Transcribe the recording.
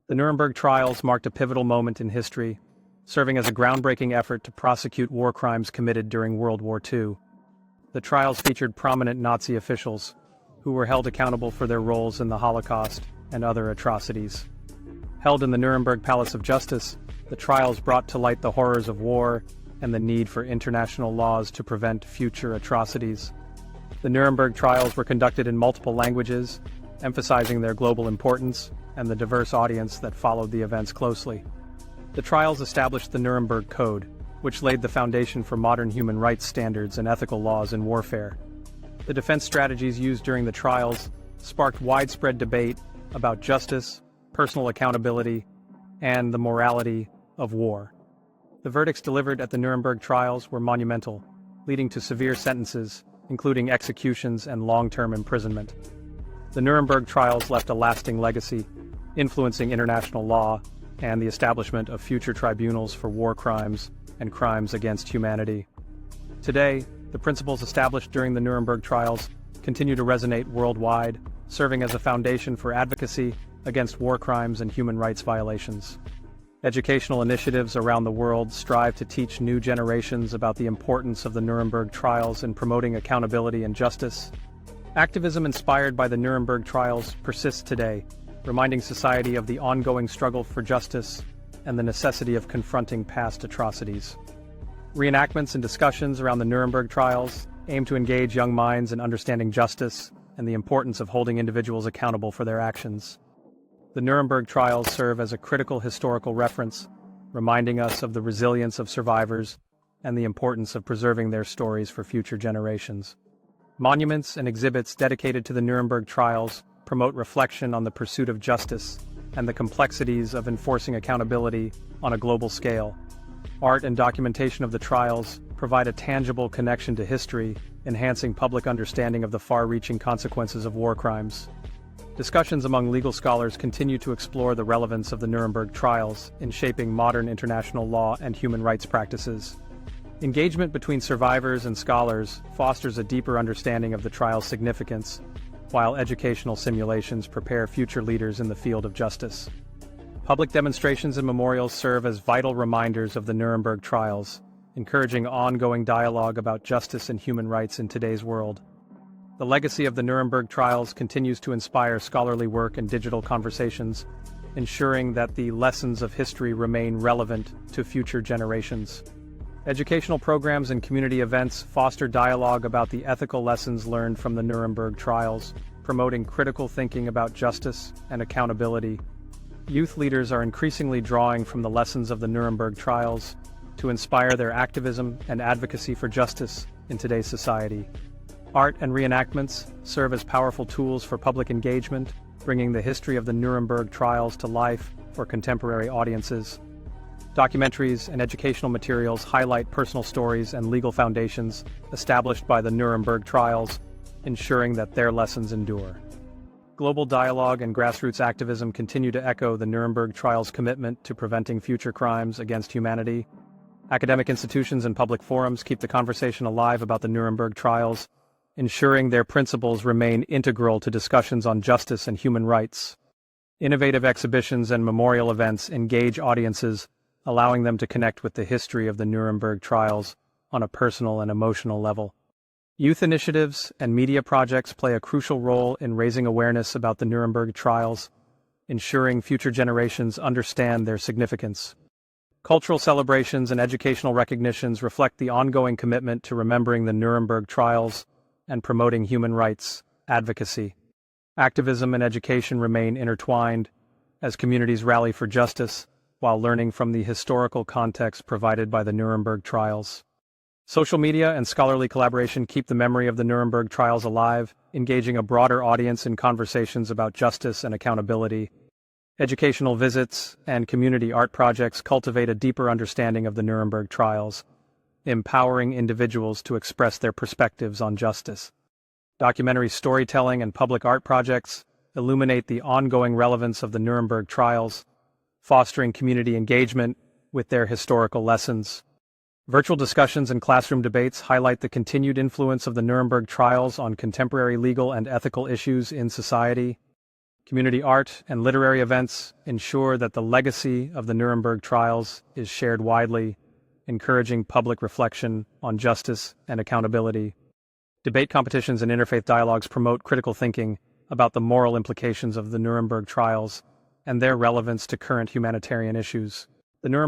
The Nuremberg Trials marked a pivotal moment in history, serving as a groundbreaking effort to prosecute war crimes committed during World War II. The trials featured prominent Nazi officials, who were held accountable for their roles in the Holocaust and other atrocities. Held in the Nuremberg Palace of Justice, the trials brought to light the horrors of war and the need for international laws to prevent future atrocities. The Nuremberg Trials were conducted in multiple languages, emphasizing their global importance and the diverse audience that followed the events closely. The trials established the Nuremberg Code, which laid the foundation for modern human rights standards and ethical laws in warfare. The defense strategies used during the trials sparked widespread debate about justice, personal accountability, and the morality of war. The verdicts delivered at the Nuremberg trials were monumental, leading to severe sentences, including executions and long-term imprisonment. The Nuremberg trials left a lasting legacy, influencing international law and the establishment of future tribunals for war crimes and crimes against humanity. Today, the principles established during the Nuremberg trials continue to resonate worldwide, serving as a foundation for advocacy against war crimes and human rights violations. Educational initiatives around the world strive to teach new generations about the importance of the Nuremberg trials in promoting accountability and justice. Activism inspired by the Nuremberg trials persists today, reminding society of the ongoing struggle for justice and the necessity of confronting past atrocities. Reenactments and discussions around the Nuremberg trials aim to engage young minds in understanding justice and the importance of holding individuals accountable for their actions. The Nuremberg trials serve as a critical historical reference, reminding us of the resilience of survivors and the importance of preserving their stories for future generations. Monuments and exhibits dedicated to the Nuremberg trials promote reflection on the pursuit of justice and the complexities of enforcing accountability on a global scale. Art and documentation of the trials provide a tangible connection to history, enhancing public understanding of the far-reaching consequences of war crimes. Discussions among legal scholars continue to explore the relevance of the Nuremberg trials in shaping modern international law and human rights practices. Engagement between survivors and scholars fosters a deeper understanding of the trial's significance, while educational simulations prepare future leaders in the field of justice. Public demonstrations and memorials serve as vital reminders of the Nuremberg trials, encouraging ongoing dialogue about justice and human rights in today's world. The legacy of the Nuremberg trials continues to inspire scholarly work and digital conversations, ensuring that the lessons of history remain relevant to future generations. Educational programs and community events foster dialogue about the ethical lessons learned from the Nuremberg trials, promoting critical thinking about justice and accountability. Youth leaders are increasingly drawing from the lessons of the Nuremberg trials to inspire their activism and advocacy for justice in today's society. Art and reenactments serve as powerful tools for public engagement, bringing the history of the Nuremberg trials to life for contemporary audiences. Documentaries and educational materials highlight personal stories and legal foundations established by the Nuremberg trials, ensuring that their lessons endure. Global dialogue and grassroots activism continue to echo the Nuremberg trials' commitment to preventing future crimes against humanity. Academic institutions and public forums keep the conversation alive about the Nuremberg trials, ensuring their principles remain integral to discussions on justice and human rights. Innovative exhibitions and memorial events engage audiences, allowing them to connect with the history of the Nuremberg trials on a personal and emotional level. Youth initiatives and media projects play a crucial role in raising awareness about the Nuremberg trials, ensuring future generations understand their significance. Cultural celebrations and educational recognitions reflect the ongoing commitment to remembering the Nuremberg trials and promoting human rights advocacy. Activism and education remain intertwined as communities rally for justice while learning from the historical context provided by the Nuremberg trials. Social media and scholarly collaboration keep the memory of the Nuremberg trials alive, engaging a broader audience in conversations about justice and accountability. Educational visits and community art projects cultivate a deeper understanding of the Nuremberg trials, empowering individuals to express their perspectives on justice. Documentary storytelling and public art projects illuminate the ongoing relevance of the Nuremberg trials, fostering community engagement with their historical lessons. Virtual discussions and classroom debates highlight the continued influence of the Nuremberg trials on contemporary legal and ethical issues in society. Community art and literary events ensure that the legacy of the Nuremberg Trials is shared widely, encouraging public reflection on justice and accountability. Debate competitions and interfaith dialogues promote critical thinking about the moral implications of the Nuremberg Trials and their relevance to current humanitarian issues. The Nuremberg